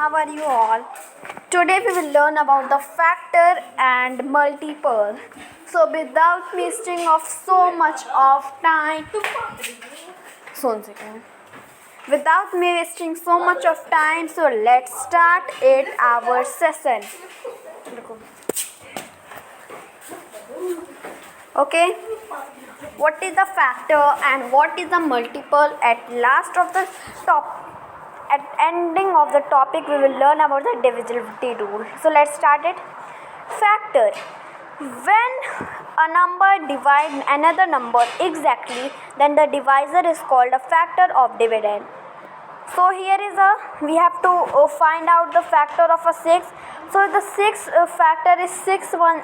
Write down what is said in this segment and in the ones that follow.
how are you all? Today we will learn about the factor and multiple. So without wasting of so much of time, without me wasting so much of time, so let's start it our session. Okay, what is the factor and what is the multiple? At last of the top, at ending of the topic, we will learn about the divisibility rule. So let's start it. Factor: when a number divides another number exactly, then the divisor is called a factor of dividend. So here is we have to find out the factor of a 6. So the 6 factor is 6 1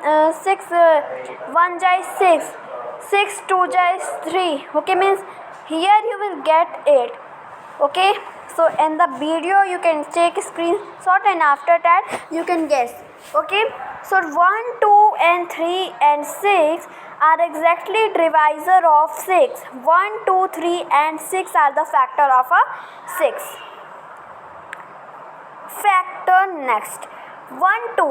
6 1 jai 6, 6 2 jai 3. Okay, means here you will get 8. Okay, so in the video you can take a screenshot and after that you can guess. Okay, so 1 2 and 3 and 6 are exactly divisor of 6. 1 2 3 and 6 are the factor of a 6. Factor next 1 2.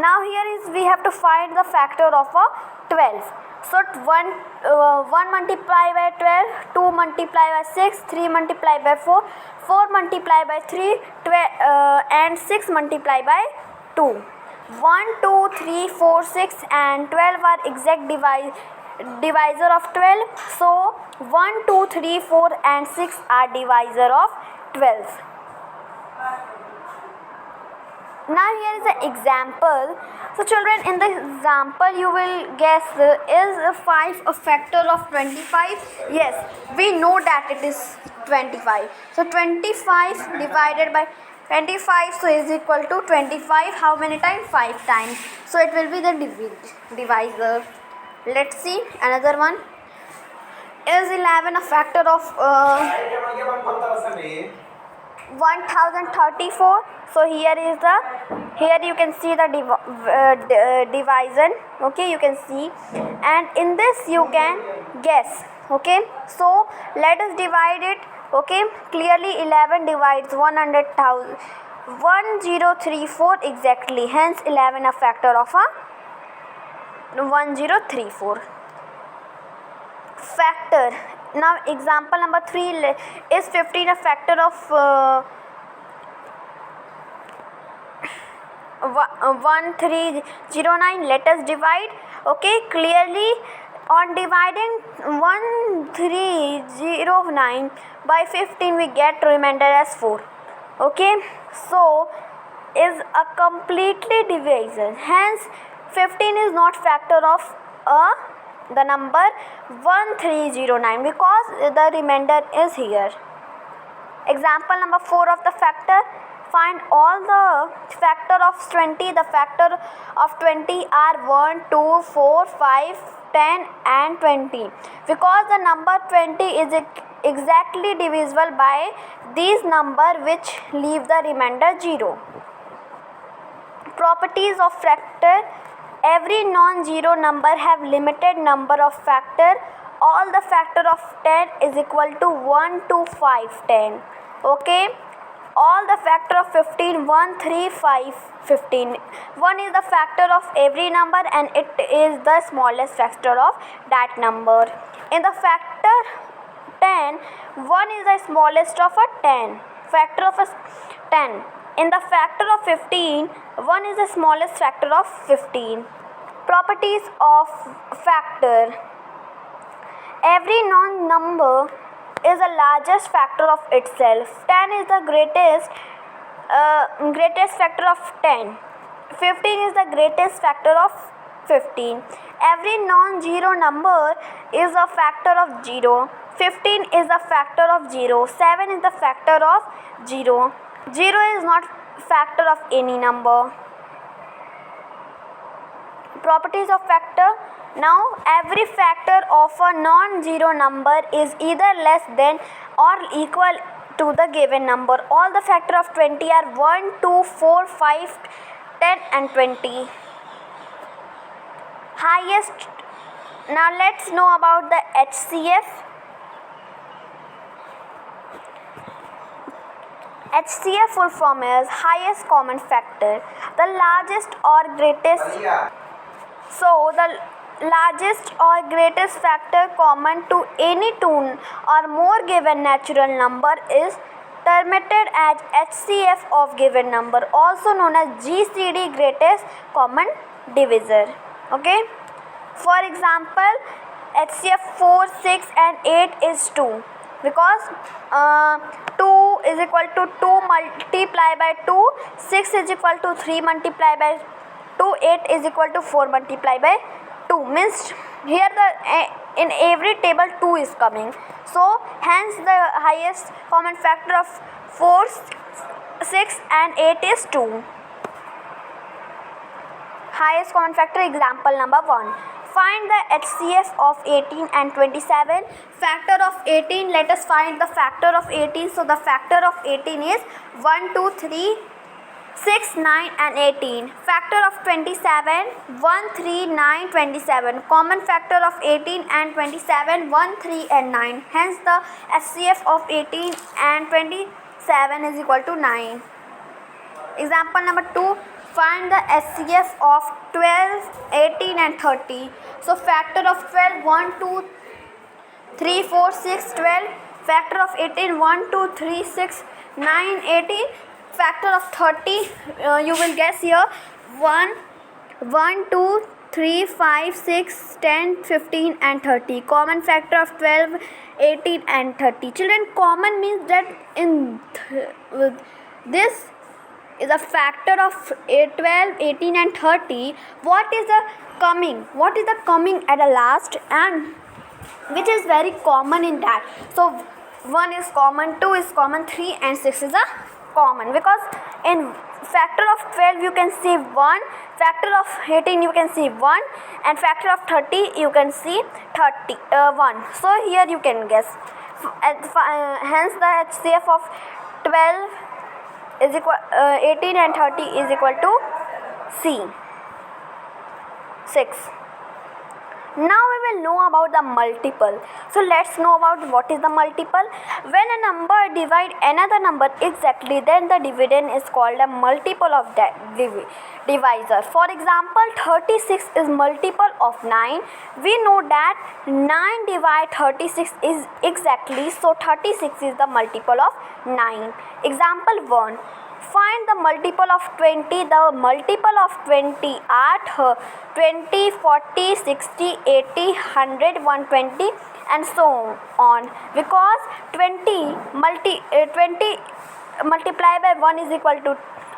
Now here is we have to find the factor of a 12. So 1 multiplied by 12, 2 multiplied by 6, 3 multiplied by 4, 4 multiplied by 3, 12, and 6 multiplied by 2. 1 2 3 4 6 and 12 are exact divisor of 12. So 1 2 3 4 and 6 are divisor of 12. Now here is an example. So children, in the example you will guess, is 5 a factor of 25? Yes, we know that it is 25. So 25 divided by 25, so is equal to 25. How many times? 5 times. So it will be the divisor. Let's see another one. Is 11 a factor of 1034? So here you can see the division. Okay, you can see, and in this you can guess. Okay, so let us divide it. Okay, clearly 11 divides 100,000 1034 exactly, hence 11 a factor of a 1034. Factor. Now example number 3, is 15 a factor of 1309? Let us divide. Okay, clearly on dividing 1309 by 15 we get remainder as 4. Okay, so is a completely division, hence 15 is not factor of the number 1309 because the remainder is here. Example number 4 of the factor. Find all the factor of 20. The factor of 20 are 1, 2, 4, 5, 10 and 20. Because the number 20 is exactly divisible by these number which leave the remainder 0. Properties of factor. Every non-zero number have limited number of factor. All the factor of 10 is equal to 1, 2, 5, 10. Okay. All the factor of 15, 1, 3, 5, 15. 1 is the factor of every number and it is the smallest factor of that number. In the factor 10, 1 is the smallest of a 10. Factor of a 10. In the factor of 15, 1 is the smallest factor of 15. Properties of factor. Every non-number is the largest factor of itself. 10 is the greatest factor of 10. 15 is the greatest factor of 15. Every non-zero number is a factor of 0. 15 is the factor of 0. 7 is the factor of 0. 0 is not factor of any number. Properties of factor. Now every factor of a non-zero number is either less than or equal to the given number. All the factor of 20 are 1, 2, 4, 5, 10 and 20. Highest. Now let's know about the HCF. HCF full form is highest common factor. The largest or greatest. So the largest or greatest factor common to any two or more given natural number is termed as HCF of given number, also known as GCD, greatest common divisor. Okay. For example, HCF 4, 6 and 8 is 2, because 2 is equal to 2 multiplied by 2, 6 is equal to 3 multiplied by 2, 8 is equal to 4 multiplied by 2. Means here in every table 2 is coming. So hence the highest common factor of 4, 6 and 8 is 2. Highest common factor, example number 1. Find the HCF of 18 and 27. Factor of 18, let us find the factor of 18. So the factor of 18 is 1, 2, 3, 6, 9 and 18. Factor of 27, 1, 3, 9, 27. Common factor of 18 and 27, 1, 3 and 9. Hence the HCF of 18 and 27 is equal to 9. Example number 2. Find the HCF of 12, 18 and 30. So factor of 12, 1, 2, 3, 4, 6, 12. Factor of 18, 1, 2, 3, 6, 9, 18. Factor of 30, you will guess here, 1, 2, 3, 5, 6, 10, 15 and 30. Common factor of 12, 18 and 30. Children, common means that in this is a factor of 12, 18 and 30. What is the coming at the last, and which is very common in that? So 1 is common, 2 is common, 3 and 6 is a common, because in factor of 12 you can see 1, factor of 18 you can see 1, and factor of 30 you can see 1. So here you can guess. Hence the HCF of 12 is equal 18 and 30 is equal to C. 6. Now we will know about the multiple. So let's know about what is the multiple. When a number divides another number exactly, then the dividend is called a multiple of that divisor. For example, 36 is multiple of 9. We know that 9 divided 36 is exactly, so 36 is the multiple of 9. Example 1. Find the multiple of 20. The multiple of 20 are 20, 40, 60, 80, 100, 120 and so on. Because 20 multiplied by 1 is equal to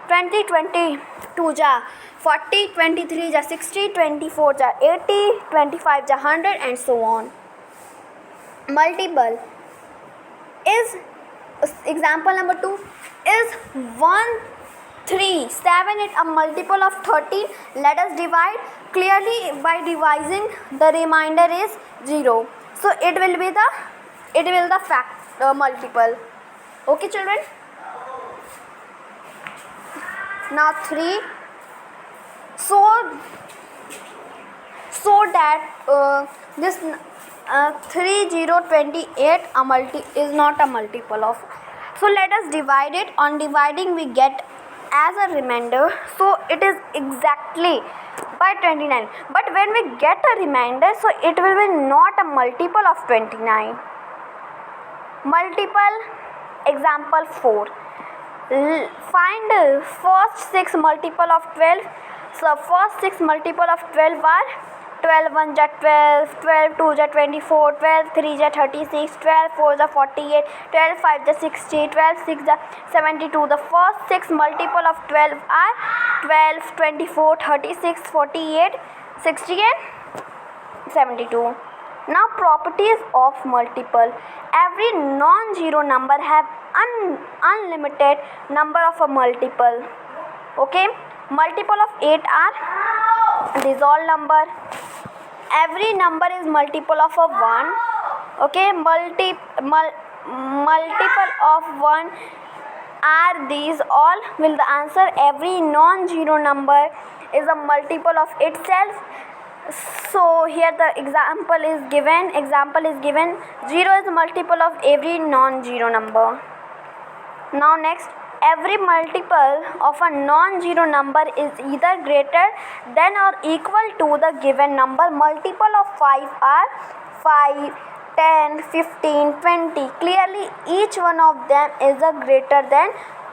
20, 22 ja 40, 23 ja 60, 24 ja 80, 25 ja 100 and so on. Multiple is, example number 2 is 1, 3, 7, 8 a multiple of 13. Let us divide. Clearly by dividing the remainder is 0. So it will be the multiple. Okay children. Now 3. So that this 3028 is not a multiple of. So let us divide it. On dividing we get as a remainder. So it is exactly by 29. But when we get a remainder, so it will be not a multiple of 29. Multiple, example 4. Find the first 6 multiple of 12. So first 6 multiple of 12 are 12 1 ja 12, 12 2 ja 24, 12 3 ja 36, 12 4 ja 48, 12 5 ja 60, 12 6 ja 72. The first 6 multiple of 12 are 12, 24, 36, 48, 60 and 72. Now properties of multiple. Every non-zero number have unlimited number of a multiple. Okay. Multiple of 8 are dissolved number. Every number is multiple of a 1. Okay. Multiple of 1 are these all. Will the answer? Every non-zero number is a multiple of itself. So here the example is given. 0 is a multiple of every non-zero number. Now next, every multiple of a non-zero number is either greater than or equal to the given number. Multiple of 5 are 5, 10, 15, 20. Clearly, each one of them is a greater than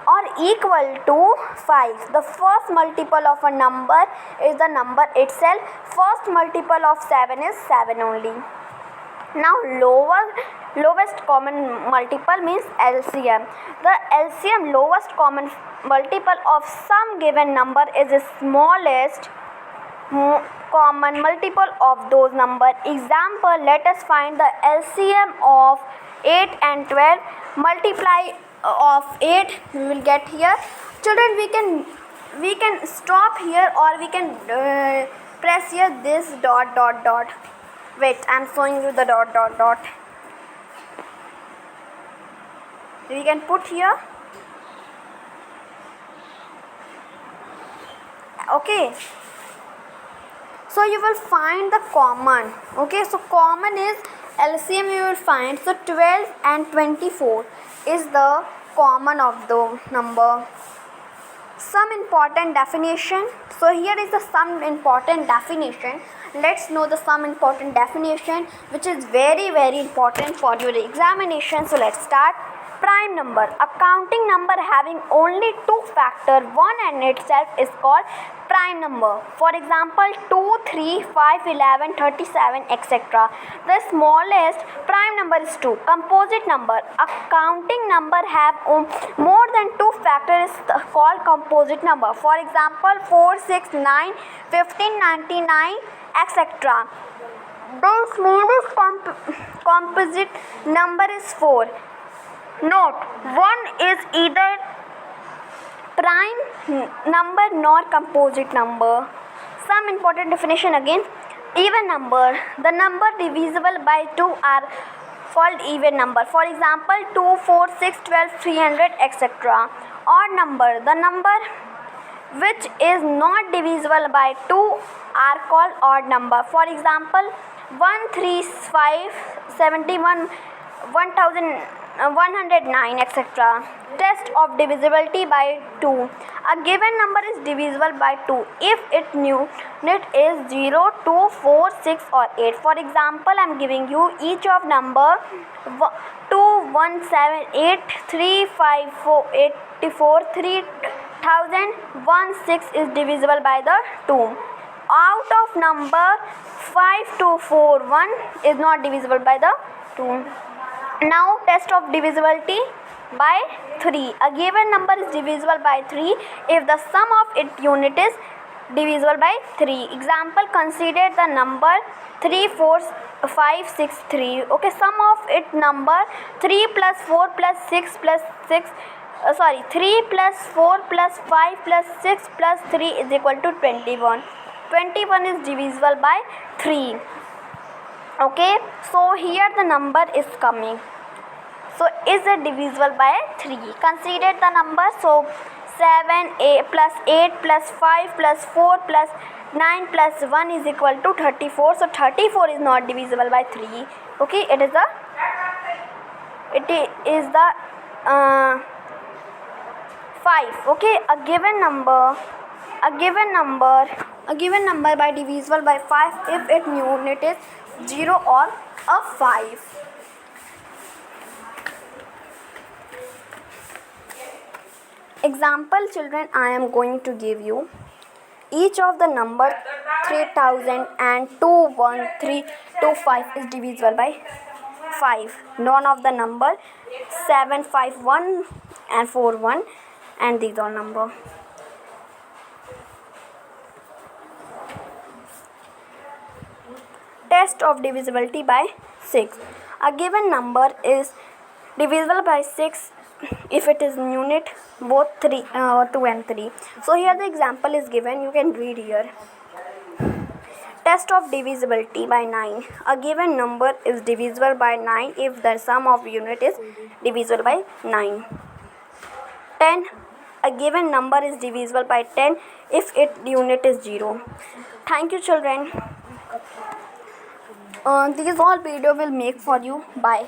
or equal to 5. The first multiple of a number is the number itself. First multiple of 7 is 7 only. Now lowest common multiple means LCM. The LCM, lowest common multiple of some given number, is the smallest common multiple of those number. Example, let us find the LCM of 8 and 12. Multiply of 8, we will get here. Children, we can stop here, or we can press here this dot dot dot. Wait, I am showing you the dot dot dot. We can put here. Okay. So you will find the common. Okay, so common is LCM you will find. So 12 and 24 is the common of the number. Some important definition. So here is the some important definition. Let's know the some important definition, which is very important for your examination. So let's start. Prime number, a counting number having only two factors, one and itself, is called prime number. For example, 2, 3, 5, 11, 37, etc. The smallest prime number is 2. Composite number, a counting number have more than two factors, is called composite number. For example, 4, 6, 9, 15, 99, etc. The smallest composite number is 4. Note, 1 is either prime number nor composite number. Some important definition again. Even number, the number divisible by 2 are called even number. For example, 2, 4, 6, 12, 300, etc. Odd number, the number which is not divisible by 2 are called odd number. For example, 1, 3, 5, 71, 109, etc. Test of divisibility by 2. A given number is divisible by 2 if its unit is 0, 2, 4, 6 or 8. For example, I am giving you each of number 2, 1, 7, 8, 3, 5, 4, 84, 3000, 1, 6 is divisible by the 2. Out of number 5, 2, 4, 1 is not divisible by the 2. Now test of divisibility by 3. A given number is divisible by 3 if the sum of its unit is divisible by 3. Example, consider the number 3, 4, 5, 6, 3. Okay, sum of its number 3 plus 4 plus 6 plus 3 plus 4 plus 5 plus 6 plus 3 is equal to 21. 21 is divisible by 3. Okay, so here the number is coming. So is it divisible by 3? Consider the number. So 7 plus 8 plus 5 plus 4 plus 9 plus 1 is equal to 34. So 34 is not divisible by 3. Okay, it is the 5. Okay, a given number by divisible by 5 if its unit is 0 or a 5. Example, children, I am going to give you each of the number 3000 and 21325 is divisible by 5. None of the number 751 and 41, and these are number. Test of divisibility by 6. A given number is divisible by 6 if it is unit both 2 and 3. So here the example is given, you can read here. Test of divisibility by 9. A given number is divisible by 9 if the sum of unit is divisible by 9. 10. A given number is divisible by 10 if its unit is 0. Thank you, children. These all video will make for you. Bye.